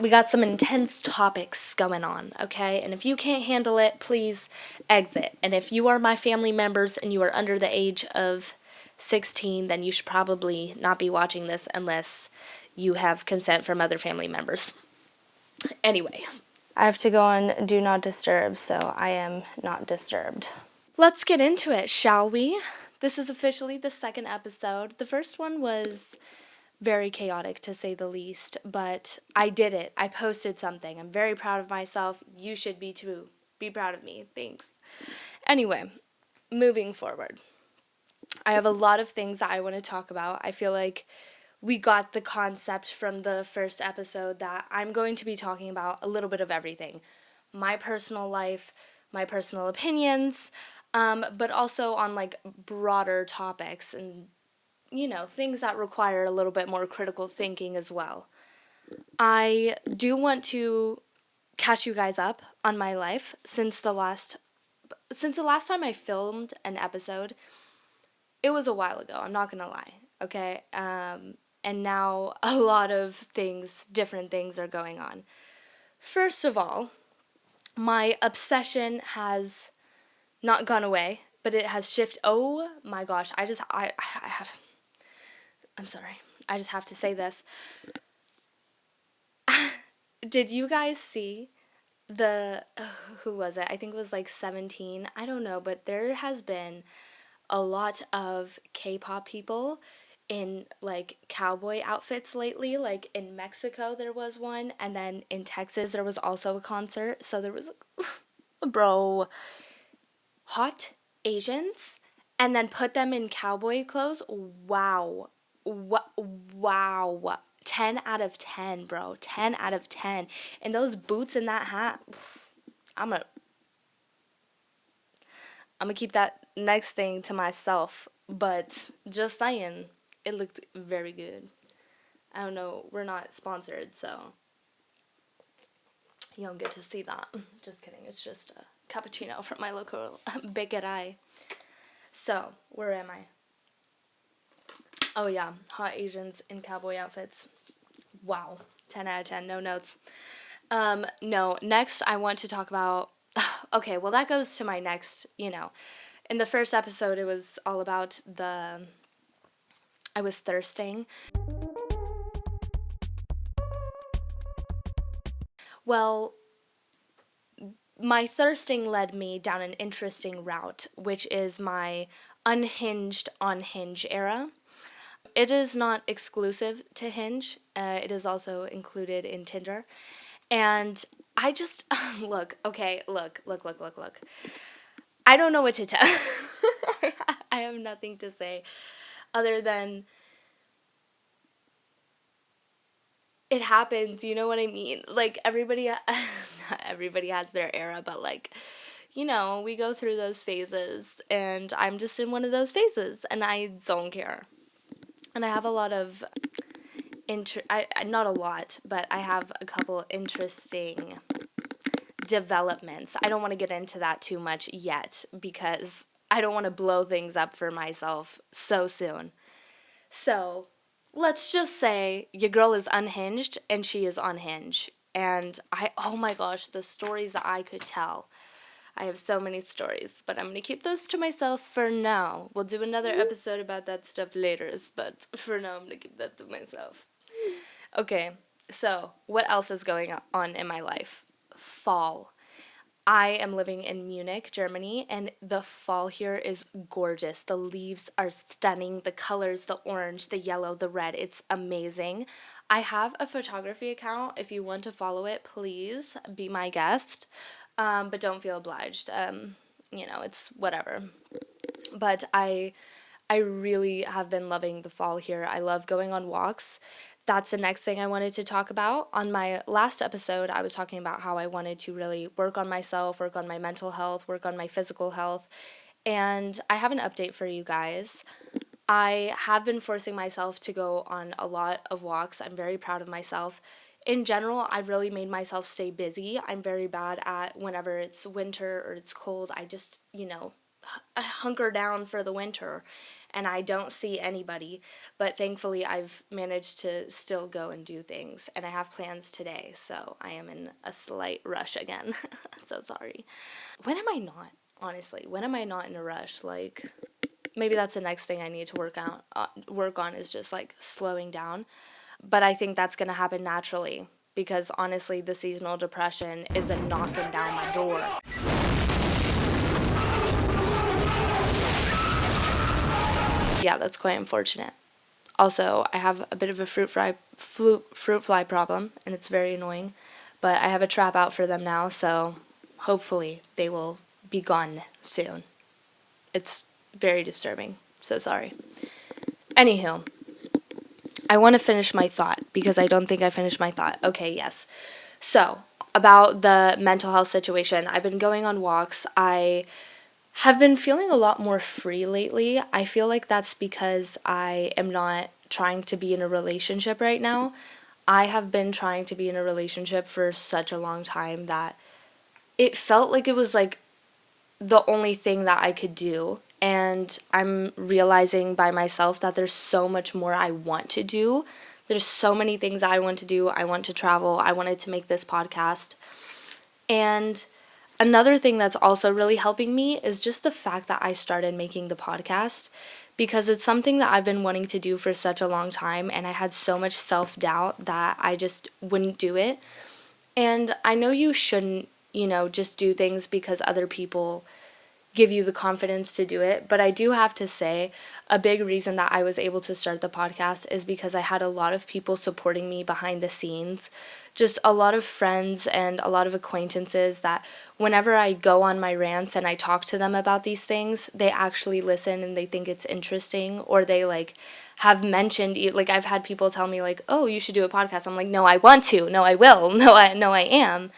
we got some intense topics going on, okay? And if you can't handle it, please exit. And if you are my family members and you are under the age of 16, then you should probably not be watching this unless you have consent from other family members. Anyway, I have to go on Do Not Disturb, so I am not disturbed. let's get into it, shall we? This is officially the second episode. The first one was very chaotic, to say the least, but I did it. I posted something. I'm very proud of myself. You should be too. Be proud of me. Thanks. Anyway, moving forward. I have a lot of things that I want to talk about. I feel like we got the concept from the first episode that I'm going to be talking about a little bit of everything. My personal life, my personal opinions, but also on like broader topics and, you know, things that require a little bit more critical thinking as well. I do want to catch you guys up on my life since the last time I filmed an episode. It was a while ago, I'm not gonna lie, okay? And now a lot of things, different things are going on. First of all, my obsession has not gone away, but it has shifted. Oh my gosh, I have, I'm sorry, I just have to say this. Did you guys see who was it? I think it was like 17. I don't know, but there has been a lot of K-pop people in like cowboy outfits lately. Like in Mexico there was one, and then in Texas there was also a concert. So there was bro, hot Asians and then put them in cowboy clothes. Wow. Wow. 10 out of 10, bro. 10 out of 10. And those boots and that hat. I'm gonna keep that next thing to myself, but just saying, it looked very good. I don't know, we're not sponsored, so you don't get to see that. Just kidding, it's just a cappuccino from my local bakery. So, where am I? Oh yeah, hot Asians in cowboy outfits. Wow, 10 out of 10, no notes. No, next I want to talk about, okay, well that goes to my next, in the first episode it was all about I was thirsting. Well, my thirsting led me down an interesting route, which is my unhinged on Hinge era. It is not exclusive to Hinge. It is also included in Tinder. And I just, look. I don't know what to tell. I have nothing to say other than it happens, you know what I mean? Like everybody, not everybody has their era, but like, we go through those phases and I'm just in one of those phases and I don't care. And I have a lot of, not a lot, but I have a couple interesting developments. I don't want to get into that too much yet because I don't want to blow things up for myself so soon. So, let's just say your girl is unhinged and she is on Hinge. And oh my gosh, the stories that I could tell. I have so many stories, but I'm going to keep those to myself for now. We'll do another episode about that stuff later, but for now I'm going to keep that to myself. Okay, so what else is going on in my life? Fall. I am living in Munich, Germany, and the fall here is gorgeous. The leaves are stunning. The colors, the orange, the yellow, the red, it's amazing. I have a photography account. If you want to follow it, please be my guest. But don't feel obliged. It's whatever. But I really have been loving the fall here. I love going on walks. That's the next thing I wanted to talk about. On my last episode, I was talking about how I wanted to really work on myself, work on my mental health, work on my physical health. And I have an update for you guys. I have been forcing myself to go on a lot of walks. I'm very proud of myself. In general, I've really made myself stay busy. I'm very bad at whenever it's winter or it's cold, I just, hunker down for the winter and I don't see anybody, but thankfully I've managed to still go and do things, and I have plans today, so I am in a slight rush again. So sorry. When am I not? Honestly, when am I not in a rush? Like, maybe that's the next thing I need to work on is just like slowing down. But I think that's going to happen naturally because honestly, the seasonal depression is a knocking down my door. Yeah, that's quite unfortunate. Also, I have a bit of a fruit fly problem, and it's very annoying. But I have a trap out for them now, so hopefully they will be gone soon. It's very disturbing. So sorry. Anywho, I want to finish my thought because I don't think I finished my thought. Okay, yes. So, about the mental health situation, I've been going on walks. I have been feeling a lot more free lately. I feel like that's because I am not trying to be in a relationship right now. I have been trying to be in a relationship for such a long time that it felt like it was like the only thing that I could do. And I'm realizing by myself that there's so much more I want to do. There's so many things I want to do. I want to travel. I wanted to make this podcast. And another thing that's also really helping me is just the fact that I started making the podcast because it's something that I've been wanting to do for such a long time, and I had so much self-doubt that I just wouldn't do it. And I know you shouldn't, just do things because other people give you the confidence to do it. But I do have to say, a big reason that I was able to start the podcast is because I had a lot of people supporting me behind the scenes. Just a lot of friends and a lot of acquaintances that whenever I go on my rants and I talk to them about these things, they actually listen and they think it's interesting, or they have mentioned, like I've had people tell me like, oh, you should do a podcast. I'm like, no, I want to. No, I will. No, I am.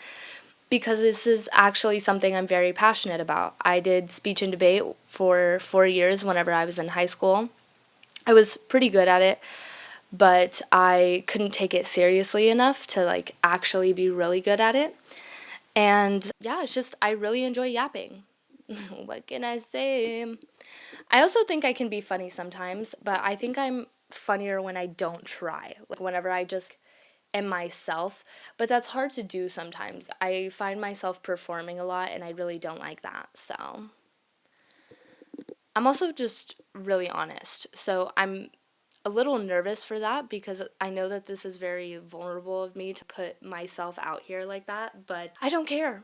Because this is actually something I'm very passionate about. I did speech and debate for 4 years whenever I was in high school. I was pretty good at it, but I couldn't take it seriously enough to actually be really good at it. And yeah, it's just I really enjoy yapping. What can I say? I also think I can be funny sometimes, but I think I'm funnier when I don't try. Like whenever I just am myself, but that's hard to do sometimes. I find myself performing a lot and I really don't like that. So I'm also just really honest. So I'm a little nervous for that because I know that this is very vulnerable of me to put myself out here like that, but I don't care.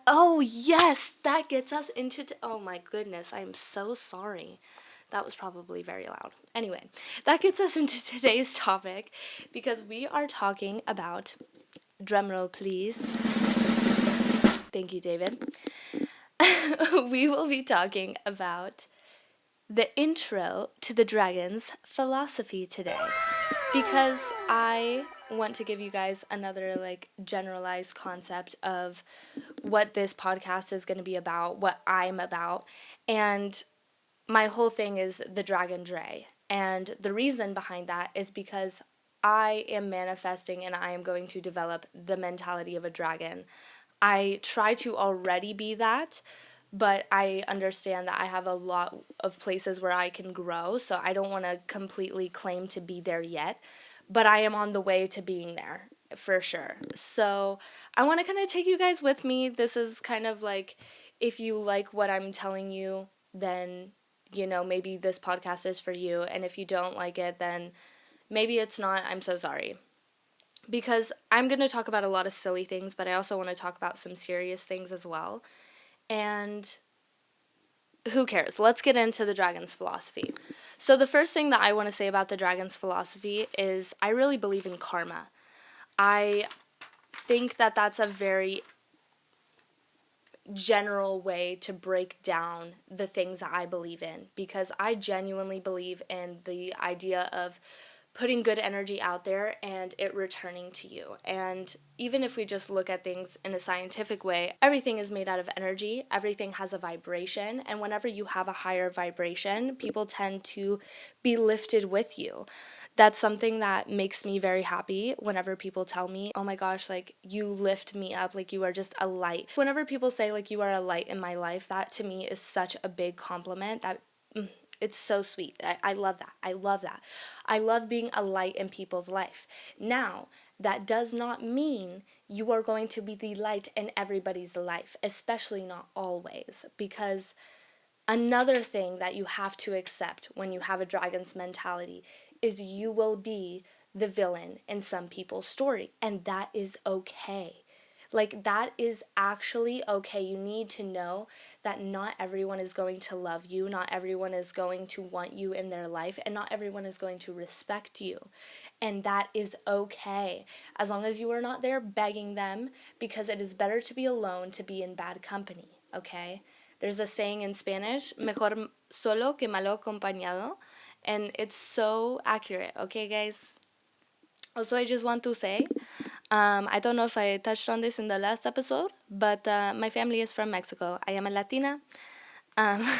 Oh yes, that gets us into oh my goodness, I am so sorry. That was probably very loud. Anyway, that gets us into today's topic because we are talking about, drumroll please. Thank you, David. We will be talking about the intro to the Dragon's philosophy today because I want to give you guys another generalized concept of what this podcast is going to be about, what I'm about, and my whole thing is the Dragon Dre. And the reason behind that is because I am manifesting and I am going to develop the mentality of a dragon. I try to already be that, but I understand that I have a lot of places where I can grow, so I don't want to completely claim to be there yet, but I am on the way to being there for sure. So I want to kind of take you guys with me. This is kind of like, if you like what I'm telling you, then maybe this podcast is for you. And if you don't like it, then maybe it's not. I'm so sorry. Because I'm going to talk about a lot of silly things, but I also want to talk about some serious things as well. And who cares? Let's get into the Dragon's philosophy. So the first thing that I want to say about the Dragon's philosophy is I really believe in karma. I think that that's a very general way to break down the things that I believe in, because I genuinely believe in the idea of putting good energy out there and it returning to you. And even if we just look at things in a scientific way, everything is made out of energy, everything has a vibration, and whenever you have a higher vibration, people tend to be lifted with you. That's something that makes me very happy whenever people tell me, oh my gosh, like you lift me up, like you are just a light. Whenever people say like you are a light in my life, that to me is such a big compliment. It's so sweet. I love that. I love that. I love being a light in people's life. Now, that does not mean you are going to be the light in everybody's life, especially not always, because another thing that you have to accept when you have a dragon's mentality is you will be the villain in some people's story, and that is okay. Like, that is actually okay. You need to know that not everyone is going to love you, not everyone is going to want you in their life, and not everyone is going to respect you. And that is okay. As long as you are not there begging them, because it is better to be alone to be in bad company, okay? There's a saying in Spanish, mejor solo que malo acompañado, and it's so accurate, okay, guys? Also, I just want to say, I don't know if I touched on this in the last episode, but my family is from Mexico. I am a Latina.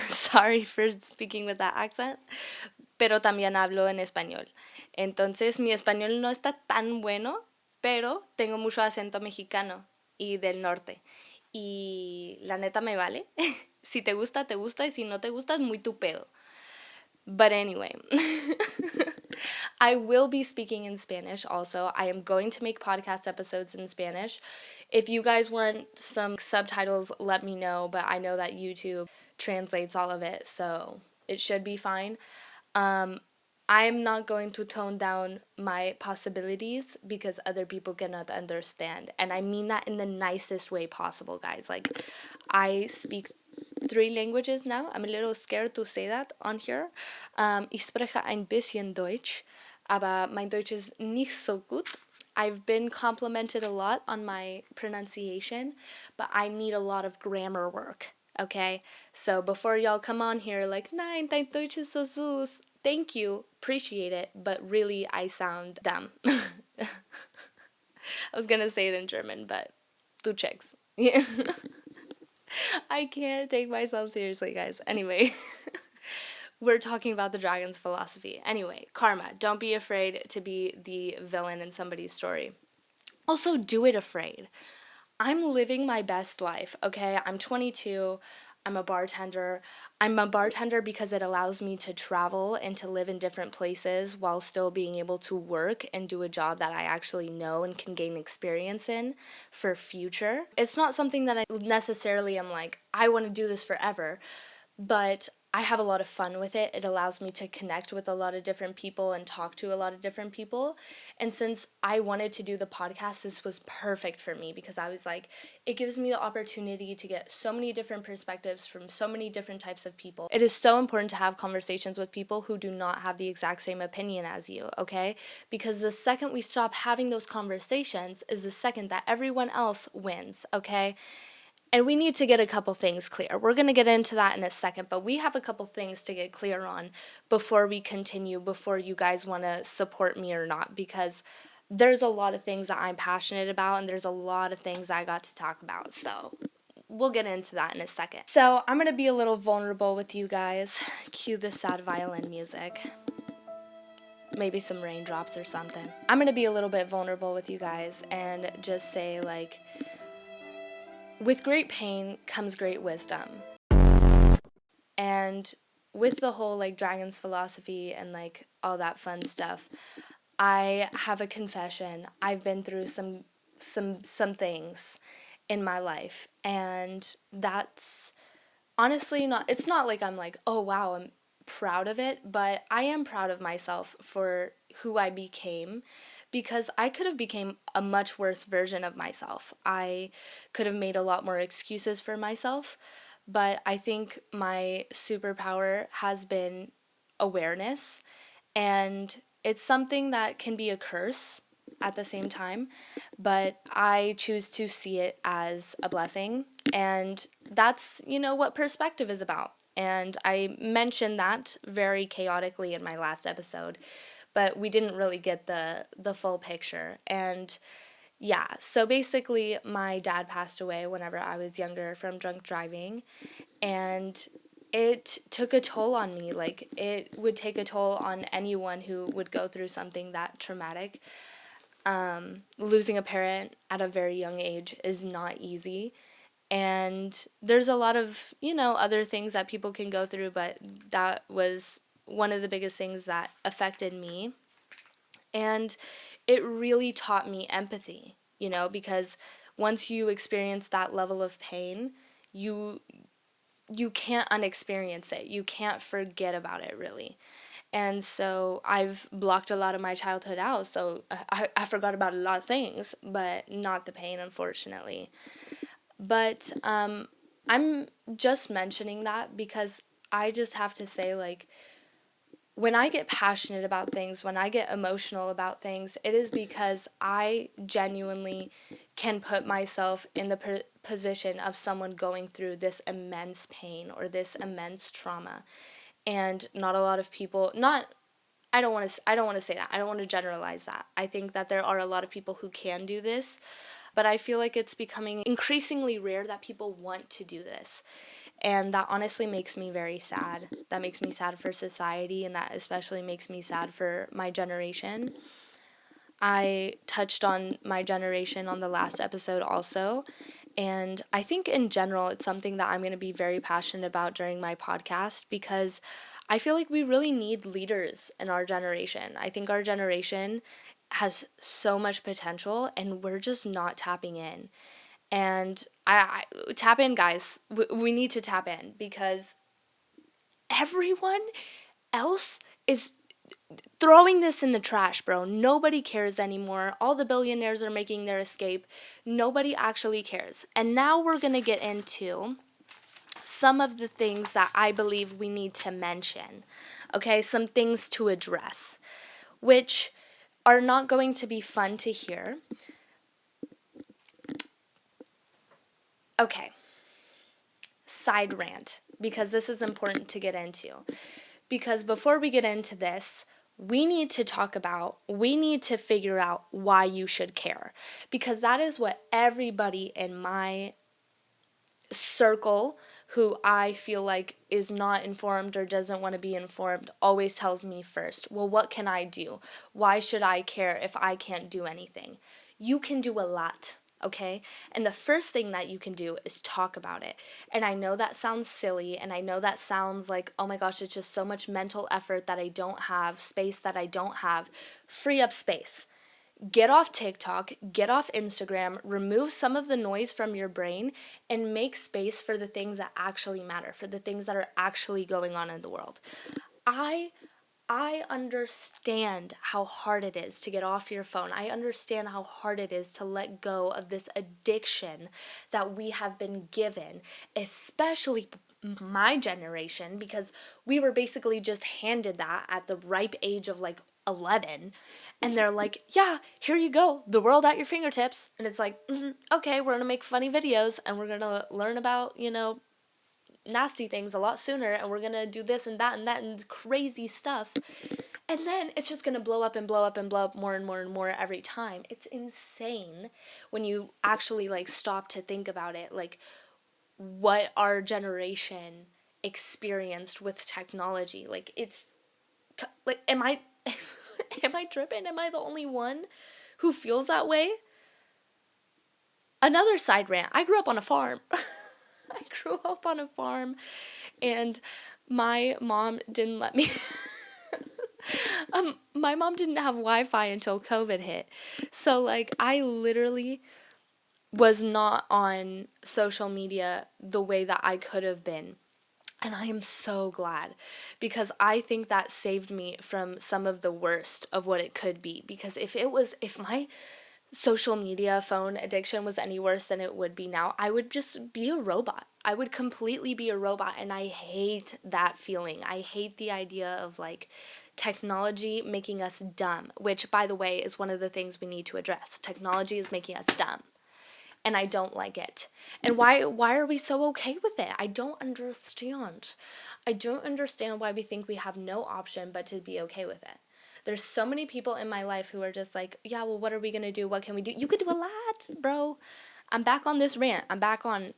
Sorry for speaking with that accent, pero también hablo en español. Entonces, mi español no está tan bueno, pero tengo mucho acento mexicano y del norte. Y la neta me vale. Si te gusta, te gusta. Y si no te gusta, es muy tu pedo. But anyway, I will be speaking in Spanish also. I am going to make podcast episodes in Spanish. If you guys want some subtitles, let me know. But I know that YouTube translates all of it, so it should be fine. I'm not going to tone down my possibilities because other people cannot understand. And I mean that in the nicest way possible, guys. Like, I speak 3 languages now. I'm a little scared to say that on here. Ich spreche ein bisschen Deutsch, aber mein Deutsch ist nicht so gut. I've been complimented a lot on my pronunciation, but I need a lot of grammar work, okay? So before y'all come on here like, nein, dein Deutsch ist so süß. Thank you, appreciate it, but really I sound dumb. I was gonna say it in German, but du checkst. Yeah. I can't take myself seriously, guys. Anyway, we're talking about the dragon's philosophy. Anyway, karma. Don't be afraid to be the villain in somebody's story. Also, do it afraid. I'm living my best life, okay? I'm 22. I'm a bartender. I'm a bartender because it allows me to travel and to live in different places while still being able to work and do a job that I actually know and can gain experience in for future. It's not something that I necessarily am like, I want to do this forever, but I have a lot of fun with it. It allows me to connect with a lot of different people and talk to a lot of different people. And since I wanted to do the podcast, this was perfect for me because I was like, it gives me the opportunity to get so many different perspectives from so many different types of people. It is so important to have conversations with people who do not have the exact same opinion as you, okay? Because the second we stop having those conversations is the second that everyone else wins, okay? And we need to get a couple things clear. We're going to get into that in a second, but we have a couple things to get clear on before we continue, before you guys want to support me or not, because there's a lot of things that I'm passionate about and there's a lot of things I got to talk about. So we'll get into that in a second. So I'm going to be a little vulnerable with you guys. Cue the sad violin music. Maybe some raindrops or something. I'm going to be a little bit vulnerable with you guys and just say, like, with great pain comes great wisdom. And with the whole like dragon's philosophy and like all that fun stuff, I have a confession. I've been through some things in my life, and that's honestly not, it's not like I'm like, oh wow, I'm proud of it, but I am proud of myself for who I became, because I could have became a much worse version of myself. I could have made a lot more excuses for myself, but I think my superpower has been awareness, and it's something that can be a curse at the same time, but I choose to see it as a blessing, and that's, you know, what perspective is about. And I mentioned that very chaotically in my last episode, but we didn't really get the full picture. And yeah, so basically my dad passed away whenever I was younger from drunk driving, and it took a toll on me. Like, it would take a toll on anyone who would go through something that traumatic. Losing a parent at a very young age is not easy. And there's a lot of, other things that people can go through, but that was one of the biggest things that affected me. And it really taught me empathy, because once you experience that level of pain, you you can't unexperience it. You can't forget about it, really. And so I've blocked a lot of my childhood out. So I forgot about a lot of things, but not the pain, unfortunately. But I'm just mentioning that because I just have to say, like, when I get passionate about things, when I get emotional about things, it is because I genuinely can put myself in the position of someone going through this immense pain or this immense trauma. And not a lot of people, not I don't want to say that. I don't want to generalize that. I think that there are a lot of people who can do this, but I feel like it's becoming increasingly rare that people want to do this. And that honestly makes me very sad. That makes me sad for society, and that especially makes me sad for my generation. I touched on my generation on the last episode also. And I think in general, it's something that I'm going to be very passionate about during my podcast because I feel like we really need leaders in our generation. I think our generation has so much potential and we're just not tapping in. And I tap in, guys. We need to tap in because everyone else is throwing this in the trash, bro. Nobody cares anymore. All the billionaires are making their escape. Nobody actually cares. And now we're going to get into some of the things that I believe we need to mention. Okay, some things to address, which are not going to be fun to hear. Okay, side rant, because this is important to get into. Because before we get into this, we need to figure out why you should care. Because that is what everybody in my circle who I feel like is not informed or doesn't want to be informed always tells me first. Well, what can I do? Why should I care if I can't do anything? You can do a lot. Okay? And the first thing that you can do is talk about it. And I know that sounds silly, and I know that sounds like, oh my gosh, it's just so much mental effort that I don't have, space that I don't have. Free up space. Get off TikTok, get off Instagram, remove some of the noise from your brain, and make space for the things that actually matter, for the things that are actually going on in the world. I understand how hard it is to get off your phone. I understand how hard it is to let go of this addiction that we have been given, especially my generation, because we were basically just handed that at the ripe age of like 11. And they're like, yeah, here you go, the world at your fingertips. And it's like, okay, we're going to make funny videos and we're going to learn about, nasty things a lot sooner, and we're gonna do this and that and crazy stuff, and then it's just gonna blow up and blow up and blow up more and more and more every time. It's insane when you actually like stop to think about it, like what our generation experienced with technology. Like, it's like, am I am I tripping? Am I the only one who feels that way? Another side rant, I grew up on a farm. I grew up on a farm, and my mom didn't let me. My mom didn't have Wi-Fi until COVID hit. So, like, I literally was not on social media the way that I could have been. And I am so glad, because I think that saved me from some of the worst of what it could be. Because if my social media phone addiction was any worse than it would be now, I would just be a robot. I would completely be a robot, and I hate that feeling. I hate the idea of like technology making us dumb, which, by the way, is one of the things we need to address. Technology is making us dumb, and I don't like it. And why are we so okay with it? I don't understand. I don't understand why we think we have no option but to be okay with it. There's so many people in my life who are just like, yeah, well, what are we going to do? What can we do? You could do a lot, bro. I'm back on this rant. I'm back on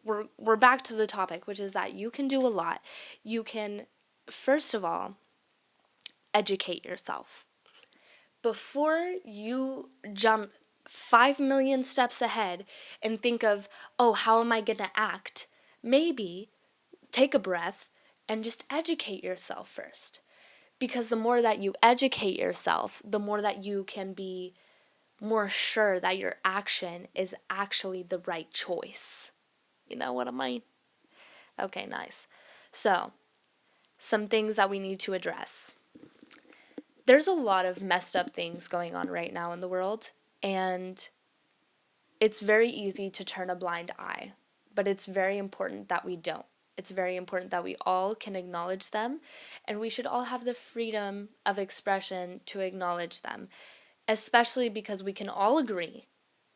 we're back to the topic, which is that you can do a lot. You can, first of all, educate yourself. Before you jump 5 million steps ahead and think of, oh, how am I going to act? Maybe take a breath and just educate yourself first. Because the more that you educate yourself, the more that you can be more sure that your action is actually the right choice. You know what I mean? Okay, nice. So, some things that we need to address. There's a lot of messed up things going on right now in the world, and it's very easy to turn a blind eye, but it's very important that we don't. It's very important that we all can acknowledge them, and we should all have the freedom of expression to acknowledge them, especially because we can all agree,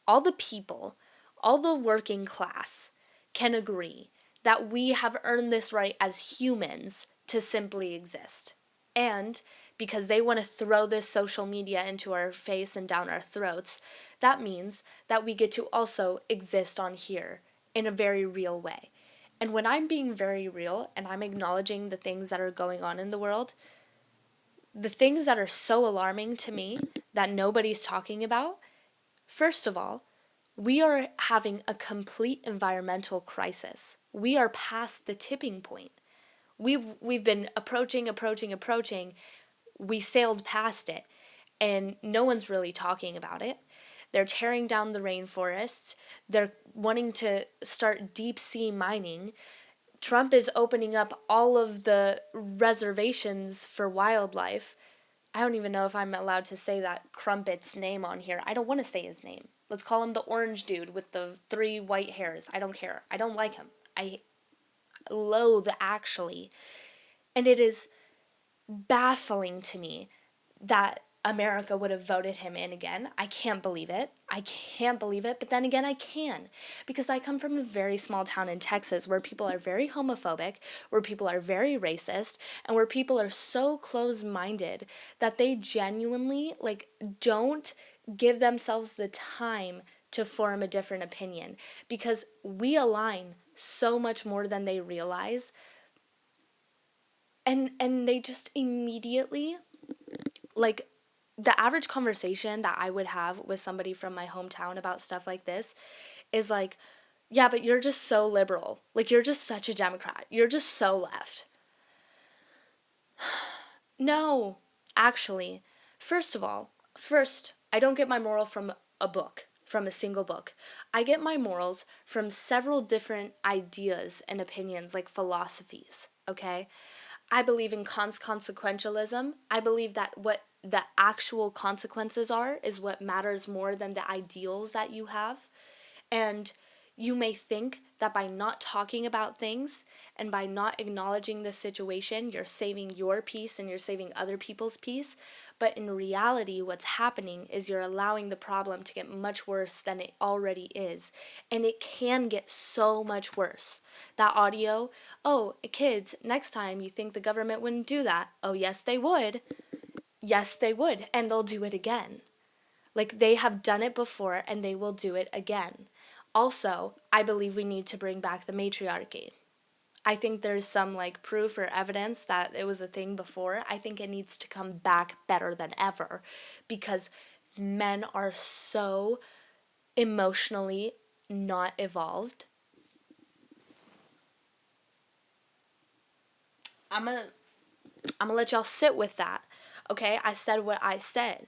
all the people, all the working class can agree that we have earned this right as humans to simply exist. And because they want to throw this social media into our face and down our throats, that means that we get to also exist on here in a very real way. And when I'm being very real and I'm acknowledging the things that are going on in the world, the things that are so alarming to me that nobody's talking about, first of all, we are having a complete environmental crisis. We are past the tipping point. We've been approaching. We sailed past it, and no one's really talking about it. They're tearing down the rainforests. They're wanting to start deep sea mining. Trump is opening up all of the reservations for wildlife. I don't even know if I'm allowed to say that Crumpet's name on here. I don't want to say his name. Let's call him the orange dude with the 3 white hairs. I don't care. I don't like him. I loathe, actually. And it is baffling to me that America would have voted him in again. I can't believe it. But then again, I can. Because I come from a very small town in Texas where people are very homophobic, where people are very racist, and where people are so close-minded that they genuinely, don't give themselves the time to form a different opinion. Because we align so much more than they realize. And they just immediately, the average conversation that I would have with somebody from my hometown about stuff like this is like, yeah, but you're just so liberal. You're just such a Democrat. You're just so left. No, actually, first, I don't get my moral from a book, from a single book. I get my morals from several different ideas and opinions, like philosophies, okay? I believe in consequentialism. I believe that what the actual consequences are is what matters more than the ideals that you have. And you may think that by not talking about things and by not acknowledging the situation, you're saving your peace and you're saving other people's peace. But in reality, what's happening is you're allowing the problem to get much worse than it already is. And it can get so much worse. That audio, oh, kids, next time you think the government wouldn't do that. Oh, yes, they would. Yes, they would. And they'll do it again. They have done it before and they will do it again. Also, I believe we need to bring back the matriarchy. I think there's some proof or evidence that it was a thing before. I think it needs to come back better than ever because men are so emotionally not evolved. I'm gonna let y'all sit with that. Okay? I said what I said.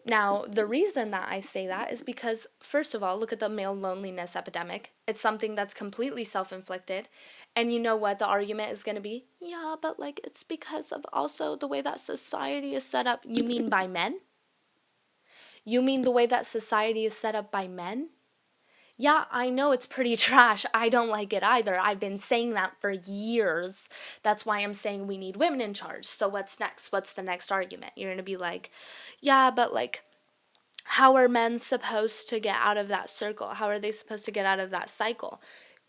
Now, the reason that I say that is because, first of all, look at the male loneliness epidemic. It's something that's completely self-inflicted. And you know what the argument is going to be? Yeah, but it's because of also the way that society is set up. You mean by men? You mean the way that society is set up by men? Yeah, I know it's pretty trash. I don't like it either. I've been saying that for years. That's why I'm saying we need women in charge. So what's next? What's the next argument? You're going to be like, yeah, but how are men supposed to get out of that circle? How are they supposed to get out of that cycle?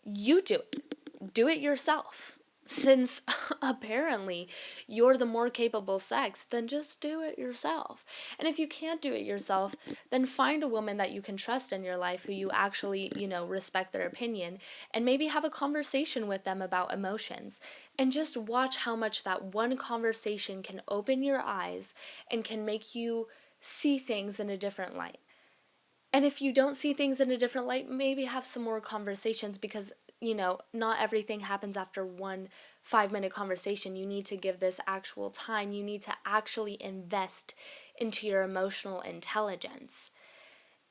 You do it. Do it yourself. since apparently you're the more capable sex, then just do it yourself. And if you can't do it yourself, then find a woman that you can trust in your life who you actually, respect their opinion, and maybe have a conversation with them about emotions. And just watch how much that one conversation can open your eyes and can make you see things in a different light. And if you don't see things in a different light, maybe have some more conversations because, not everything happens after one 5-minute conversation. You need to give this actual time. You need to actually invest into your emotional intelligence.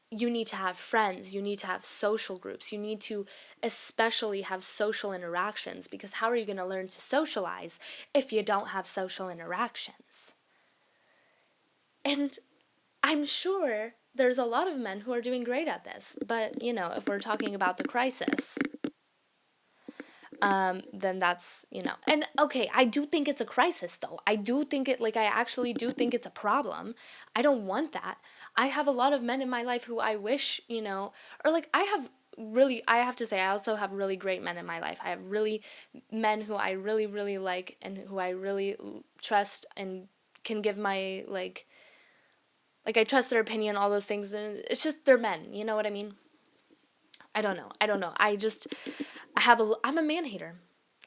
You need to have friends. You need to have social groups. You need to especially have social interactions, because how are you going to learn to socialize if you don't have social interactions? And I'm sure there's a lot of men who are doing great at this, but, if we're talking about the crisis, then that's, and okay, I do think it's a crisis though. I do think I actually do think it's a problem. I don't want that. I have a lot of men in my life who I wish, or I have to say, I also have really great men in my life. I have really men who I really, really like and who I really trust and can give my, I trust their opinion, all those things, and it's just they're men, you know what I mean? I don't know. I'm a man hater.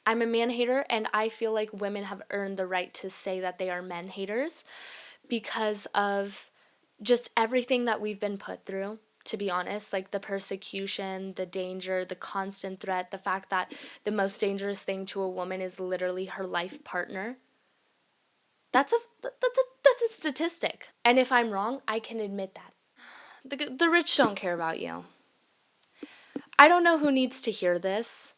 I'm a man hater, and I feel like women have earned the right to say that they are men haters because of just everything that we've been put through, to be honest, like the persecution, the danger, the constant threat, the fact that the most dangerous thing to a woman is literally her life partner. That's a statistic. And if I'm wrong, I can admit that. The rich don't care about you. I don't know who needs to hear this,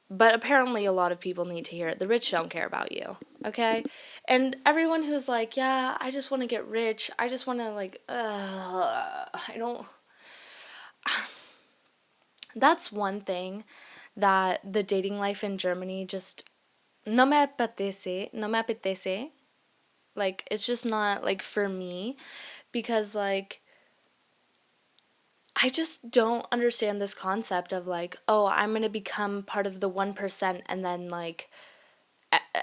but apparently a lot of people need to hear it. The rich don't care about you, okay? And everyone who's like, yeah, I just want to get rich. I just want to, I don't... That's one thing that the dating life in Germany just... No me apetece. Like, it's just not, for me. Because, I just don't understand this concept of oh, I'm going to become part of the 1% and then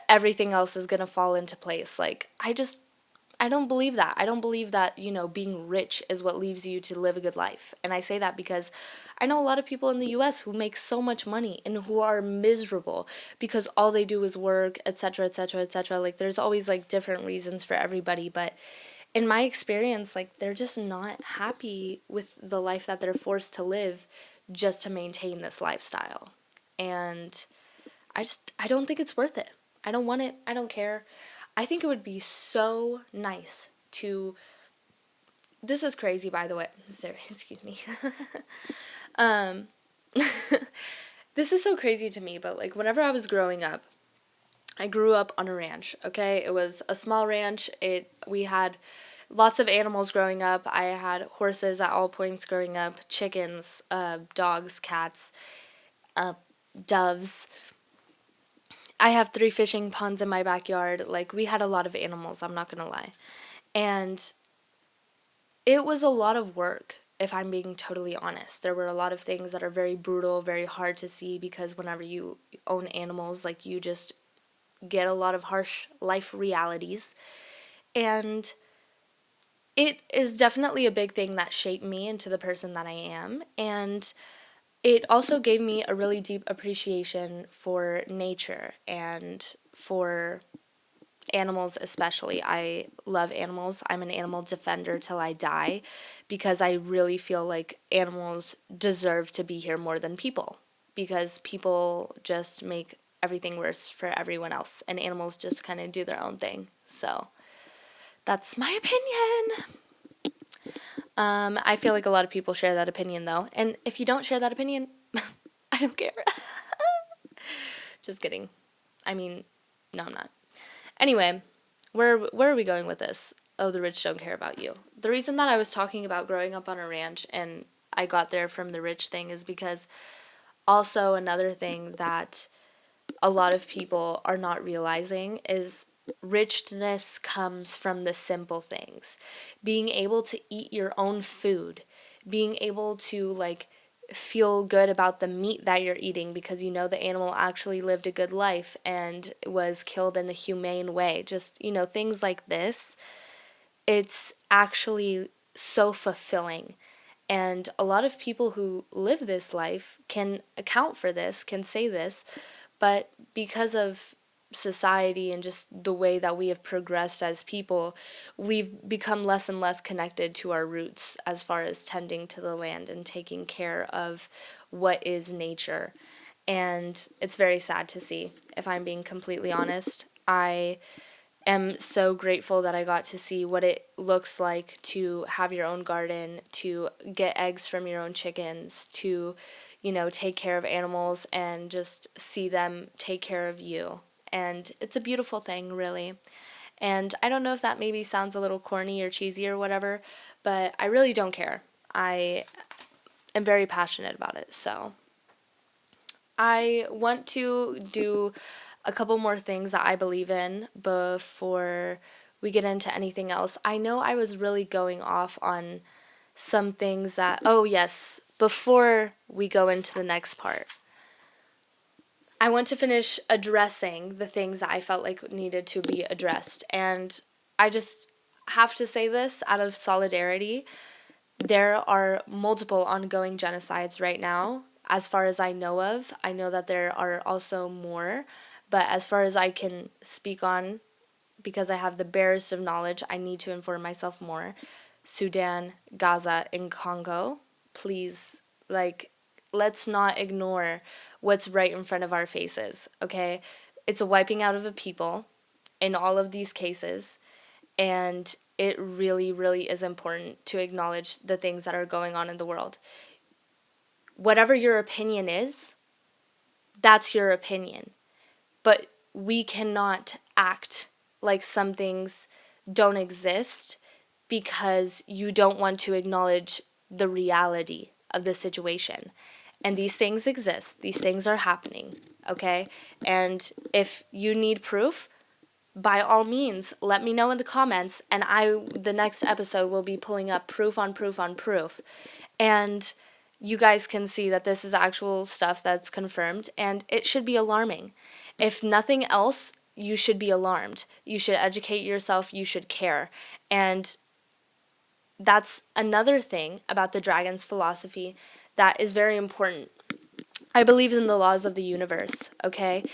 everything else is going to fall into place. I don't believe that. I don't believe that, being rich is what leaves you to live a good life. And I say that because I know a lot of people in the US who make so much money and who are miserable because all they do is work, etc., etc., etc. There's always different reasons for everybody, but in my experience, they're just not happy with the life that they're forced to live just to maintain this lifestyle. And I don't think it's worth it. I don't want it. I don't care. I think it would be so nice to... This is crazy, by the way. Sorry, excuse me. This is so crazy to me, but whenever I was growing up, I grew up on a ranch, okay? It was a small ranch. We had lots of animals growing up. I had horses at all points growing up, chickens, dogs, cats, doves. I have 3 fishing ponds in my backyard. We had a lot of animals, I'm not going to lie. And it was a lot of work, if I'm being totally honest. There were a lot of things that are very brutal, very hard to see, because whenever you own animals, you just get a lot of harsh life realities. And it is definitely a big thing that shaped me into the person that I am. And it also gave me a really deep appreciation for nature and for animals especially. I love animals. I'm an animal defender till I die because I really feel like animals deserve to be here more than people, because people just make everything worse for everyone else and animals just kind of do their own thing. So that's my opinion. I feel like a lot of people share that opinion though. And if you don't share that opinion, I don't care. Just kidding. I mean, no, I'm not. Anyway, where are we going with this? Oh, the rich don't care about you. The reason that I was talking about growing up on a ranch and I got there from the rich thing is because also another thing that a lot of people are not realizing is richness comes from the simple things. Being able to eat your own food, being able to feel good about the meat that you're eating because you know the animal actually lived a good life and was killed in a humane way. Just, things like this. It's actually so fulfilling. And a lot of people who live this life can account for this, can say this, but because of society and just the way that we have progressed as people, we've become less and less connected to our roots as far as tending to the land and taking care of what is nature. And it's very sad to see, if I'm being completely honest. I am so grateful that I got to see what it looks like to have your own garden, to get eggs from your own chickens, to, take care of animals and just see them take care of you. And it's a beautiful thing, really. And I don't know if that maybe sounds a little corny or cheesy or whatever, but I really don't care. I am very passionate about it. So I want to do a couple more things that I believe in before we get into anything else. I know I was really going off on some things that, oh, yes, before we go into the next part. I want to finish addressing the things that I felt like needed to be addressed. And I just have to say this out of solidarity. There are multiple ongoing genocides right now, as far as I know of. I know that there are also more, but as far as I can speak on, because I have the barest of knowledge, I need to inform myself more. Sudan, Gaza, and Congo, please, let's not ignore what's right in front of our faces, okay? It's a wiping out of a people in all of these cases, and it really, really is important to acknowledge the things that are going on in the world. Whatever your opinion is, that's your opinion. But we cannot act like some things don't exist because you don't want to acknowledge the reality of the situation. And these things exist. These things are happening, okay? And if you need proof, by all means, let me know in the comments, and the next episode will be pulling up proof on proof on proof. And you guys can see that this is actual stuff that's confirmed, and it should be alarming. If nothing else, you should be alarmed. You should educate yourself, you should care. And that's another thing about the dragon's philosophy that is very important. I believe in the laws of the universe, okay?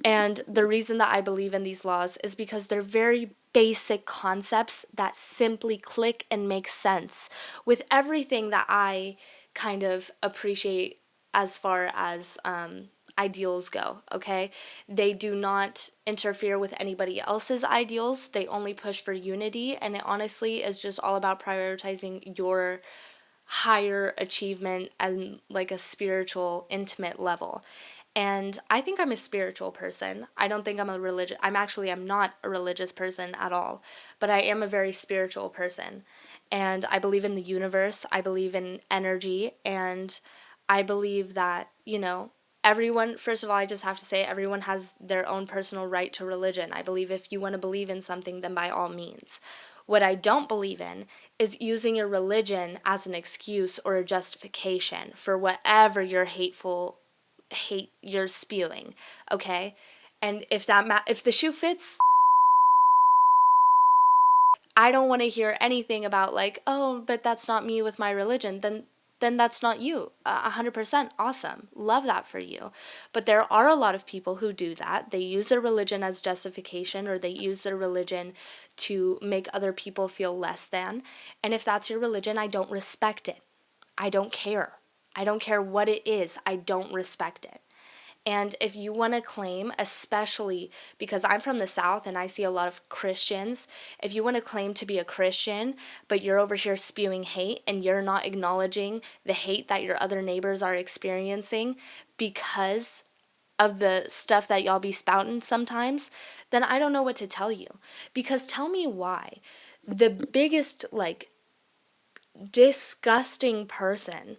And the reason that I believe in these laws is because they're very basic concepts that simply click and make sense with everything that I kind of appreciate as far as ideals go, okay? They do not interfere with anybody else's ideals. They only push for unity, and it honestly is just all about prioritizing your higher achievement and like a spiritual, intimate level. And I think I'm a spiritual person. I don't think I'm I'm not a religious person at all, but I am a very spiritual person. And I believe in the universe, I believe in energy, and I believe that, everyone, first of all, I just have to say, everyone has their own personal right to religion. I believe if you want to believe in something, then by all means. What I don't believe in is using your religion as an excuse or a justification for whatever your hate you're spewing, okay? And if the shoe fits, I don't want to hear anything about like, oh, but that's not me with my religion. Then that's not you. 100% awesome. Love that for you. But there are a lot of people who do that. They use their religion as justification, or they use their religion to make other people feel less than. And if that's your religion, I don't respect it. I don't care. I don't care what it is. I don't respect it. And if you want to claim, especially because I'm from the South and I see a lot of Christians, if you want to claim to be a Christian, but you're over here spewing hate and you're not acknowledging the hate that your other neighbors are experiencing because of the stuff that y'all be spouting sometimes, then I don't know what to tell you. Because tell me why. The biggest, disgusting person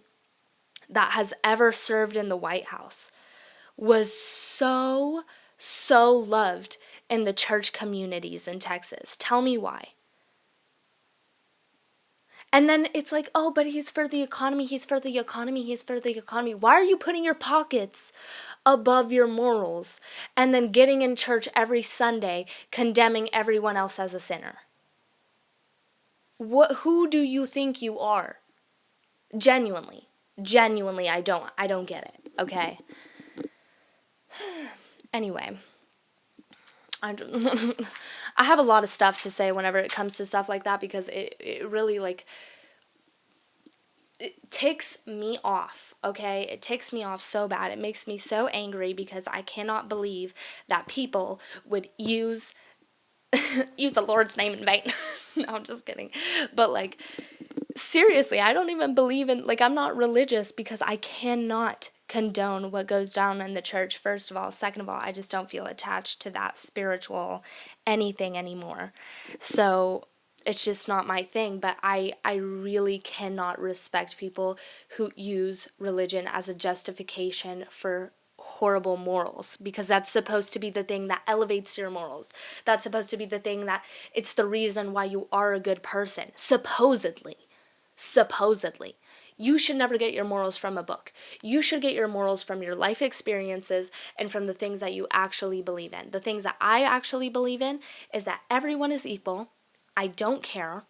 that has ever served in the White House was so, so loved in the church communities in Texas. Tell me why. And then it's like, oh, but he's for the economy, he's for the economy, he's for the economy. Why are you putting your pockets above your morals and then getting in church every Sunday condemning everyone else as a sinner? Who do you think you are? Genuinely, I don't get it, okay? Anyway, I I have a lot of stuff to say whenever it comes to stuff like that, because it really, like, it ticks me off, okay? It ticks me off so bad. It makes me so angry because I cannot believe that people would use the Lord's name in vain. No, I'm just kidding. But, like, seriously, I don't even believe in, like, I'm not religious because I cannot condone what goes down in the church, first of all. Second of all, I just don't feel attached to that spiritual anything anymore. So it's just not my thing. But I really cannot respect people who use religion as a justification for horrible morals, because that's supposed to be the thing that elevates your morals. That's supposed to be the thing that it's the reason why you are a good person, supposedly. You should never get your morals from a book. You should get your morals from your life experiences and from the things that you actually believe in. The things that I actually believe in is that everyone is equal. I don't care,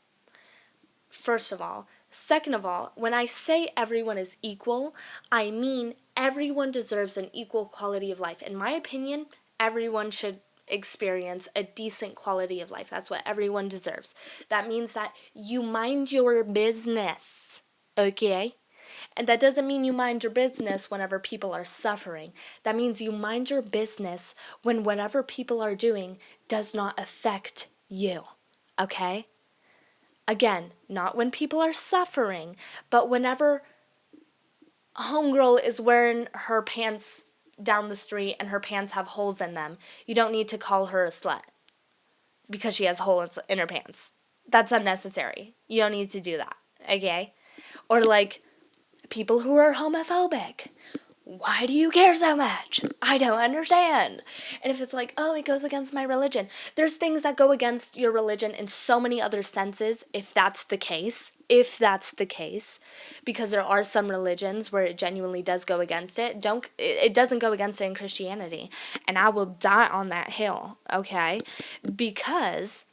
first of all. Second of all, when I say everyone is equal, I mean everyone deserves an equal quality of life. In my opinion, everyone should experience a decent quality of life. That's what everyone deserves. That means that you mind your business, okay? And that doesn't mean you mind your business whenever people are suffering. That means you mind your business when whatever people are doing does not affect you, okay? Again, not when people are suffering, but whenever homegirl is wearing her pants down the street and her pants have holes in them, you don't need to call her a slut because she has holes in her pants. That's unnecessary. You don't need to do that, okay? Or like people who are homophobic. Why do you care so much? I don't understand. And if it's like, oh, it goes against my religion. There's things that go against your religion in so many other senses, if that's the case. If that's the case. Because there are some religions where it genuinely does go against it. It doesn't go against it in Christianity. And I will die on that hill, okay? Because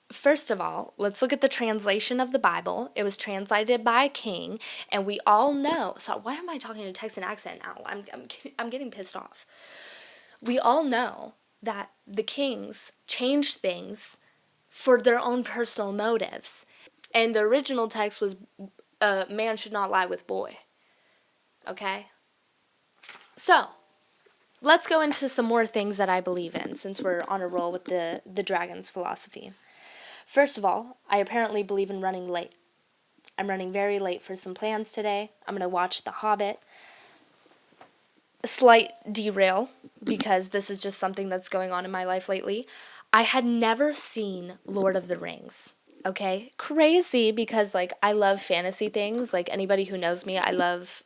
first of all, let's look at the translation of the Bible. It was translated by a king, and we all know. So why am I talking in a Texan accent now? I'm getting pissed off. We all know that the kings changed things for their own personal motives, and the original text was, "Man should not lie with boy." Okay. So let's go into some more things that I believe in, since we're on a roll with the dragon's philosophy. First of all, I apparently believe in running late. I'm running very late for some plans today. I'm going to watch The Hobbit. Slight derail, because this is just something that's going on in my life lately. I had never seen Lord of the Rings. Okay? Crazy, because, like, I love fantasy things. Like, anybody who knows me, I love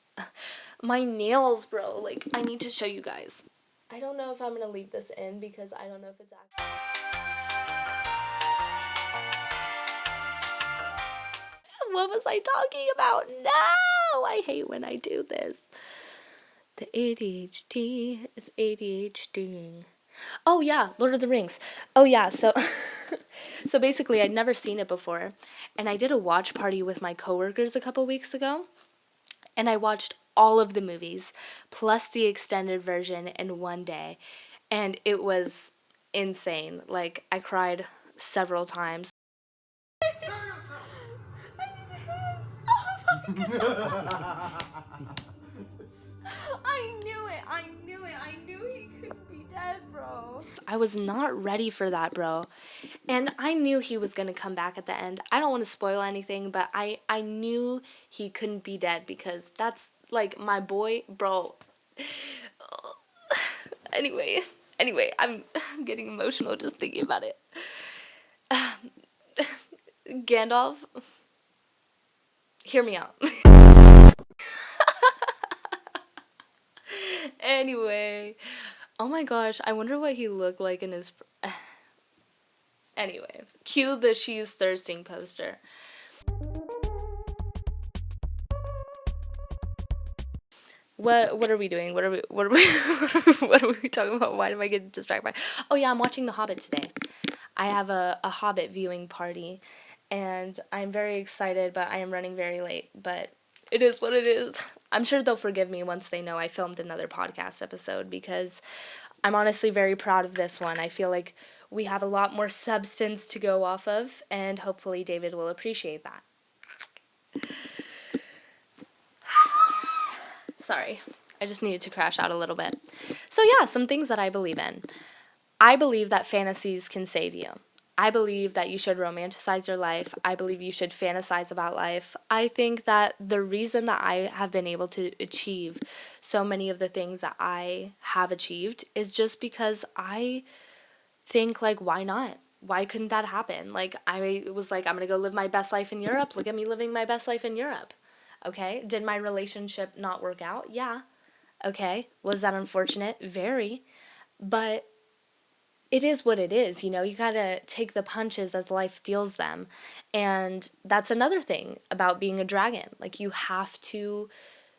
my nails, bro. Like, I need to show you guys. I don't know if I'm going to leave this in because I don't know if it's actually... What was I talking about? No! I hate when I do this. The ADHD is ADHDing. Oh yeah, Lord of the Rings. Oh yeah, so so basically I'd never seen it before, and I did a watch party with my coworkers a couple weeks ago, and I watched all of the movies plus the extended version in one day, and it was insane. Like, I cried several times. I knew he couldn't be dead, bro. I was not ready for that, bro. And I knew he was going to come back at the end. I don't want to spoil anything, but I knew he couldn't be dead because that's, like, my boy, bro. Anyway, I'm getting emotional just thinking about it. Gandalf, hear me out. Anyway, oh my gosh, I wonder what he looked like in his... Anyway, cue the "She's Thirsting" poster. What are we doing? What are we talking about? Why am I getting distracted by? Oh yeah, I'm watching The Hobbit today. I have a Hobbit viewing party, and I'm very excited, but I am running very late. But it is what it is. I'm sure they'll forgive me once they know I filmed another podcast episode, because I'm honestly very proud of this one. I feel like we have a lot more substance to go off of, and hopefully David will appreciate that. Sorry, I just needed to crash out a little bit. So yeah, some things that I believe in. I believe that fantasies can save you. I believe that you should romanticize your life. I believe you should fantasize about life. I think that the reason that I have been able to achieve so many of the things that I have achieved is just because I think, like, why not? Why couldn't that happen? Like, I was like, I'm going to go live my best life in Europe. Look at me living my best life in Europe. Okay. Did my relationship not work out? Yeah. Okay. Was that unfortunate? Very. But it is what it is, you gotta take the punches as life deals them. And that's another thing about being a dragon. Like, you have to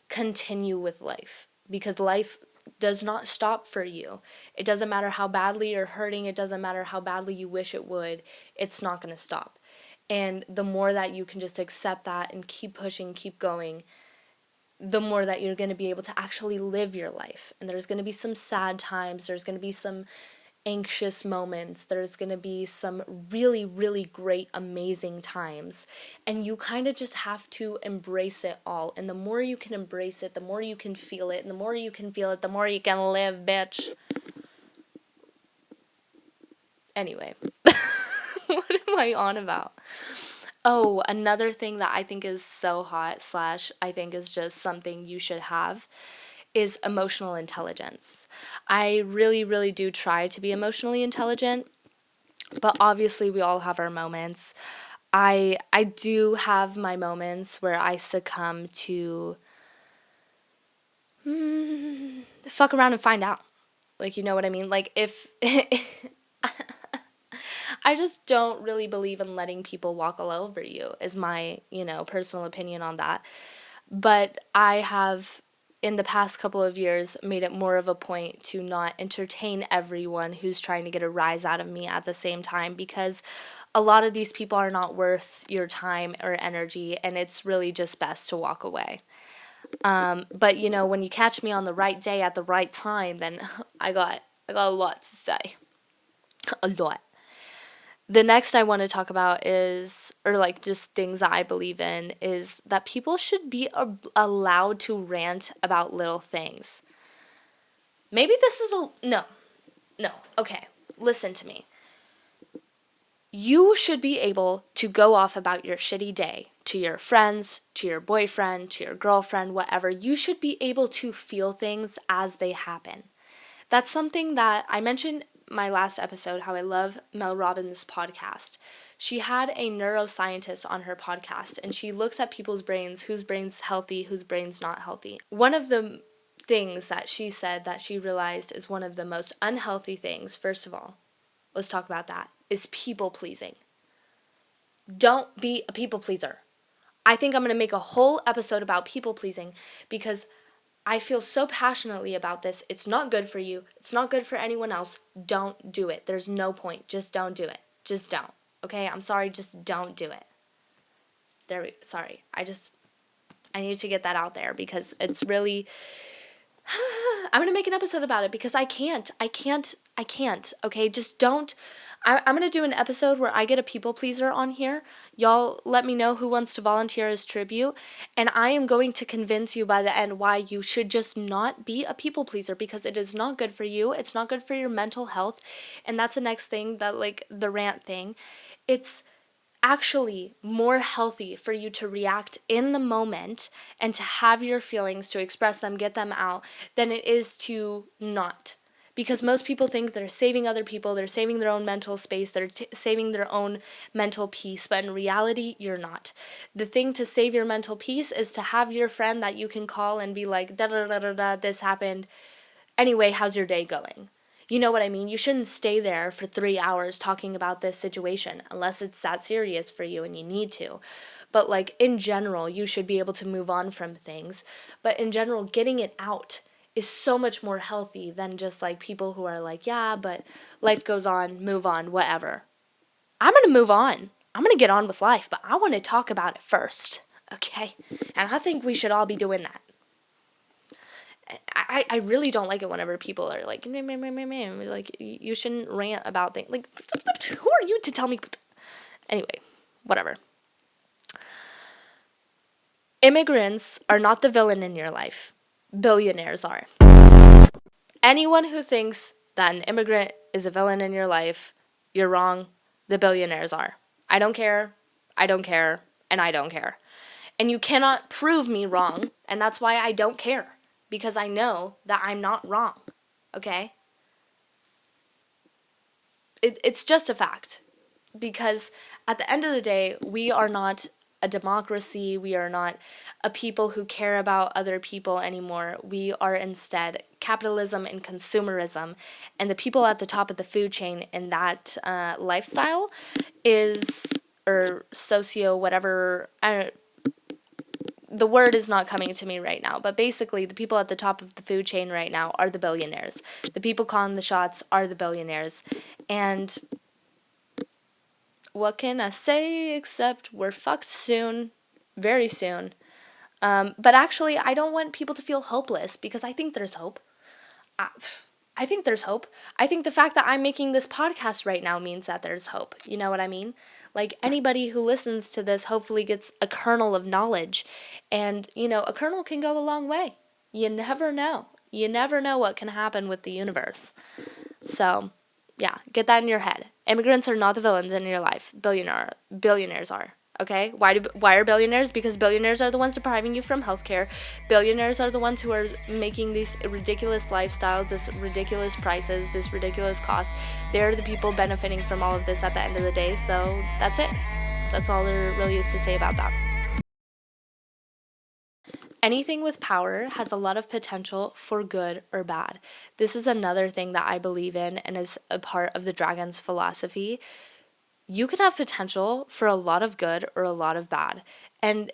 continue with life, because life does not stop for you. It doesn't matter how badly you're hurting, it doesn't matter how badly you wish it would, it's not gonna stop. And the more that you can just accept that and keep pushing, keep going, the more that you're going to be able to actually live your life. And there's going to be some sad times, there's going to be some anxious moments, there's going to be some really, really great, amazing times. And you kind of just have to embrace it all. And the more you can embrace it, the more you can feel it. And the more you can feel it, the more you can live, bitch. Anyway, what am I on about? Oh, another thing that I think is so hot, slash, I think is just something you should have, is emotional intelligence. I really, really do try to be emotionally intelligent, but obviously we all have our moments. I do have my moments where I succumb to fuck around and find out. Like, you know what I mean? Like, if I just don't really believe in letting people walk all over you, is my, personal opinion on that. But I have, in the past couple of years, made it more of a point to not entertain everyone who's trying to get a rise out of me at the same time, because a lot of these people are not worth your time or energy, and it's really just best to walk away. But when you catch me on the right day at the right time, then I got a lot to say. A lot. The next I want to talk about is, or like just things that I believe in, is that people should be allowed to rant about little things. Maybe this is no, okay, listen to me. You should be able to go off about your shitty day to your friends, to your boyfriend, to your girlfriend, whatever. You should be able to feel things as they happen. That's something that I mentioned my last episode, how I love Mel Robbins' podcast. She had a neuroscientist on her podcast, and she looks at people's brains, whose brain's healthy, whose brain's not healthy. One of the things that she said that she realized is one of the most unhealthy things, first of all, let's talk about that, is people pleasing. Don't be a people pleaser. I think I'm going to make a whole episode about people pleasing, because I feel so passionately about this. It's not good for you. It's not good for anyone else. Don't do it. There's no point. Just don't do it. Just don't. Okay? I'm sorry. Just don't do it. Sorry. I need to get that out there, because it's really, I'm going to make an episode about it, because I can't. Okay? Just don't. I'm going to do an episode where I get a people pleaser on here. Y'all let me know who wants to volunteer as tribute. And I am going to convince you by the end why you should just not be a people pleaser, because it is not good for you. It's not good for your mental health. And that's the next thing, that like the rant thing. It's actually more healthy for you to react in the moment and to have your feelings, to express them, get them out, than it is to not. Because most people think they're saving other people, they're saving their own mental space, they're saving their own mental peace, but in reality, you're not. The thing to save your mental peace is to have your friend that you can call and be like, da da da da da, this happened. Anyway, how's your day going? You know what I mean? You shouldn't stay there for 3 hours talking about this situation unless it's that serious for you and you need to. but like in general, you should be able to move on from things. But in general, getting it out is so much more healthy than just like people who are like, yeah, but life goes on, move on, whatever. I'm going to move on. I'm going to get on with life, but I want to talk about it first. Okay? And I think we should all be doing that. I really don't like it whenever people are like, meh, meh, meh, meh, meh. Like, you shouldn't rant about things. Like, who are you to tell me? Anyway, whatever. Immigrants are not the villain in your life. Billionaires are. Anyone who thinks that an immigrant is a villain in your life, you're wrong. The billionaires are. I don't care. I don't care. And I don't care. And you cannot prove me wrong. And that's why I don't care. Because I know that I'm not wrong. Okay? It's just a fact. Because at the end of the day, we are not a democracy. We are not a people who care about other people anymore. We are instead capitalism and consumerism. And the people at the top of the food chain in that lifestyle is, or socio whatever, the word is not coming to me right now, but basically the people at the top of the food chain right now are the billionaires. The people calling the shots are the billionaires. And what can I say except we're fucked soon, very soon. But actually, I don't want people to feel hopeless because I think there's hope. I think there's hope. I think the fact that I'm making this podcast right now means that there's hope. You know what I mean? Like, anybody who listens to this hopefully gets a kernel of knowledge. And, you know, a kernel can go a long way. You never know. You never know what can happen with the universe. So, yeah, get that in your head. Immigrants are not the villains in your life. Billionaires are. Okay? Why are billionaires? Because billionaires are the ones depriving you from healthcare. Billionaires are the ones who are making these ridiculous lifestyles, this ridiculous prices, this ridiculous cost. They're the people benefiting from all of this at the end of the day. So that's it. That's all there really is to say about that. Anything with power has a lot of potential for good or bad. This is another thing that I believe in and is a part of the Dragon's philosophy. You can have potential for a lot of good or a lot of bad. And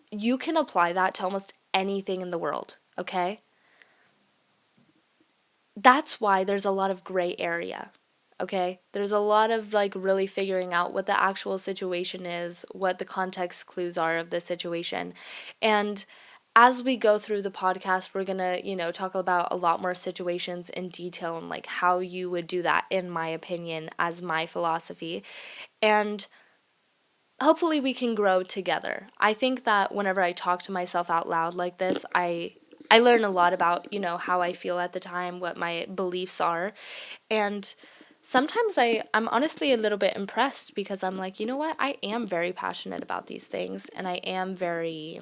you can apply that to almost anything in the world, okay? That's why there's a lot of gray area, okay? There's a lot of like really figuring out what the actual situation is, what the context clues are of the situation. And as we go through the podcast, we're going to, talk about a lot more situations in detail and like how you would do that, in my opinion, as my philosophy. And hopefully we can grow together. I think that whenever I talk to myself out loud like this, I learn a lot about, how I feel at the time, what my beliefs are. And sometimes I'm honestly a little bit impressed because I'm like, you know what? I am very passionate about these things, and I am very,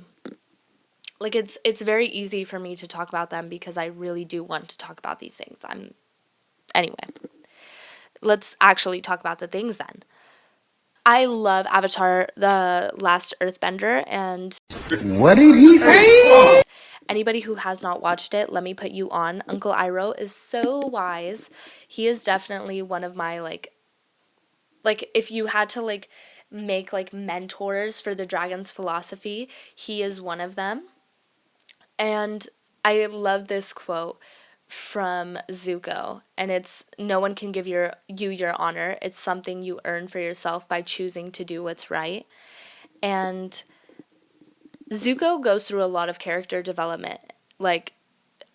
like, it's very easy for me to talk about them because I really do want to talk about these things. Anyway, let's actually talk about the things then. I love Avatar: The Last Earthbender, and what did he say? Anybody who has not watched it, let me put you on. Uncle Iroh is so wise. He is definitely one of my like if you had to make mentors for the Dragon's philosophy, he is one of them. And I love this quote from Zuko, and it's, no one can give you your honor. It's something you earn for yourself by choosing to do what's right. And Zuko goes through a lot of character development. Like,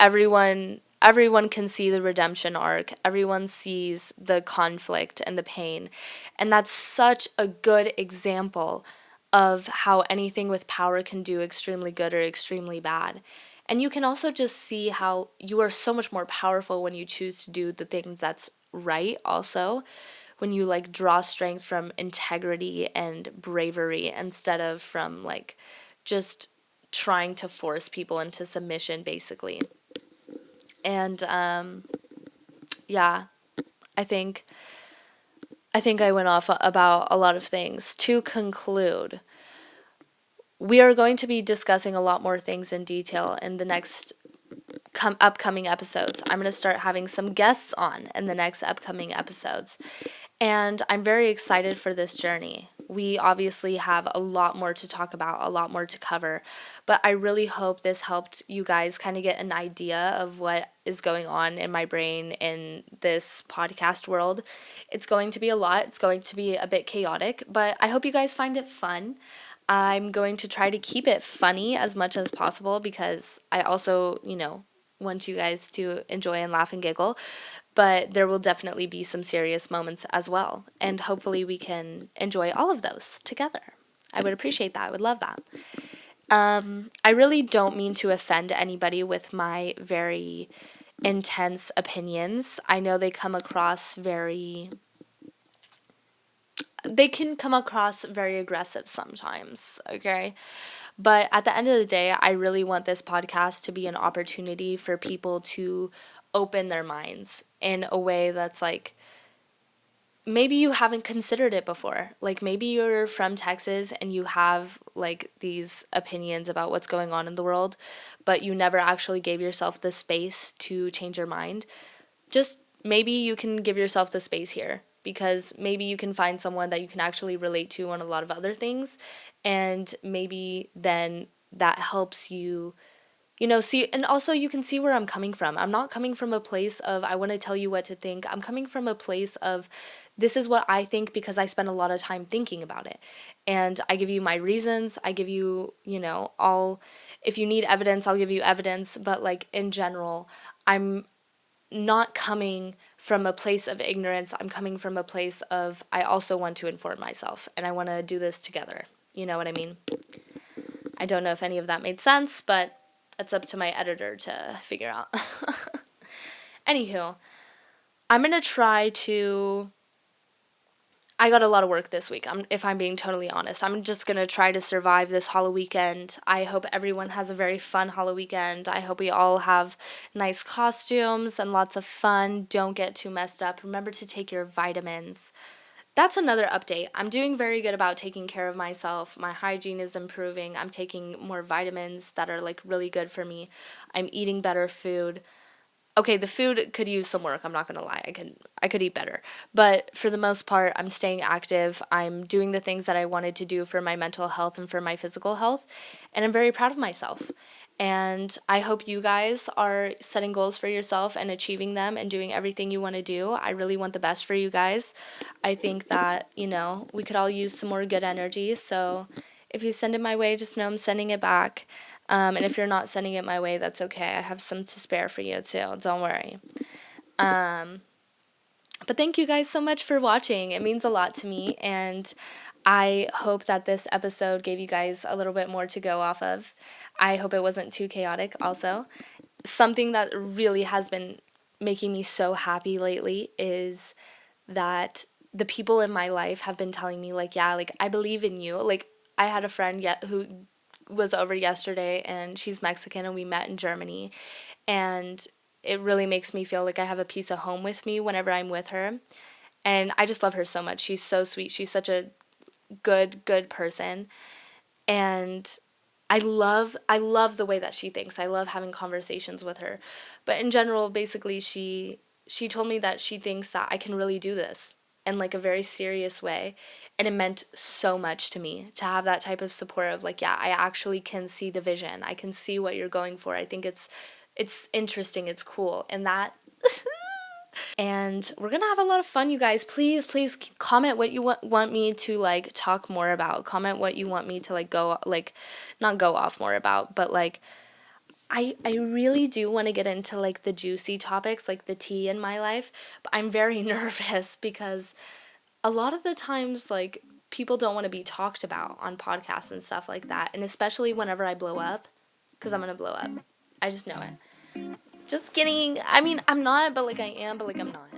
everyone can see the redemption arc. Everyone sees the conflict and the pain. And that's such a good example of how anything with power can do extremely good or extremely bad. And you can also just see how you are so much more powerful when you choose to do the things that's right also. When you draw strength from integrity and bravery instead of from just trying to force people into submission, basically. And yeah, I think I went off about a lot of things. To conclude, we are going to be discussing a lot more things in detail in the next upcoming episodes. I'm going to start having some guests on in the next upcoming episodes. And I'm very excited for this journey. we obviously have a lot more to talk about, a lot more to cover, but I really hope this helped you guys kind of get an idea of what is going on in my brain in this podcast world. It's going to be a lot, it's going to be a bit chaotic, but I hope you guys find it fun. I'm going to try to keep it funny as much as possible because I also, want you guys to enjoy and laugh and giggle, but there will definitely be some serious moments as well. And hopefully we can enjoy all of those together. I would appreciate that. I would love that. I really don't mean to offend anybody with my very intense opinions. I know they can come across very aggressive sometimes, okay? But at the end of the day, I really want this podcast to be an opportunity for people to open their minds in a way that's like, maybe you haven't considered it before. Like maybe you're from Texas and you have like these opinions about what's going on in the world, but you never actually gave yourself the space to change your mind. Just maybe you can give yourself the space here, because maybe you can find someone that you can actually relate to on a lot of other things, and maybe then that helps you see, and also you can see where I'm coming from. I'm not coming from a place of I want to tell you what to think. I'm coming from a place of this is what I think because I spend a lot of time thinking about it. And I give you my reasons. I give you, if you need evidence, I'll give you evidence. But like in general, I'm not coming from a place of ignorance. I'm coming from a place of I also want to inform myself and I want to do this together. You know what I mean? I don't know if any of that made sense, but that's up to my editor to figure out. Anywho, I'm going to try to... I got a lot of work this week, if I'm being totally honest. I'm just going to try to survive this Halloween weekend. I hope everyone has a very fun Halloween weekend. I hope we all have nice costumes and lots of fun. Don't get too messed up. Remember to take your vitamins. That's another update. I'm doing very good about taking care of myself. My hygiene is improving. I'm taking more vitamins that are like really good for me. I'm eating better food. Okay, the food could use some work, I'm not going to lie. I could eat better. But for the most part, I'm staying active. I'm doing the things that I wanted to do for my mental health and for my physical health, and I'm very proud of myself. And I hope you guys are setting goals for yourself and achieving them and doing everything you want to do. I really want the best for you guys. I think that, we could all use some more good energy. So if you send it my way, just know I'm sending it back. And if you're not sending it my way, that's okay. I have some to spare for you too. Don't worry. But thank you guys so much for watching. It means a lot to me. And I hope that this episode gave you guys a little bit more to go off of. I hope it wasn't too chaotic also. Something that really has been making me so happy lately is that the people in my life have been telling me like, yeah, like I believe in you. Like I had a friend who was over yesterday and she's Mexican and we met in Germany, and it really makes me feel like I have a piece of home with me whenever I'm with her, and I just love her so much. She's so sweet. She's such a good person, and I love the way that she thinks. I love having conversations with her. But in general, basically she told me that she thinks that I can really do this in like a very serious way, and it meant so much to me to have that type of support of like, yeah, I actually can see the vision. I can see what you're going for. I think it's interesting, it's cool, and that and we're gonna have a lot of fun, you guys. Please comment what you want me to like talk more about. Comment what you want me to like not go off more about, but like I really do want to get into like the juicy topics, like the tea in my life, but I'm very nervous because a lot of the times like people don't want to be talked about on podcasts and stuff like that, and especially whenever I blow up, because I'm gonna blow up. I just know it. Just kidding. I mean, I'm not, but like I am, but like I'm not.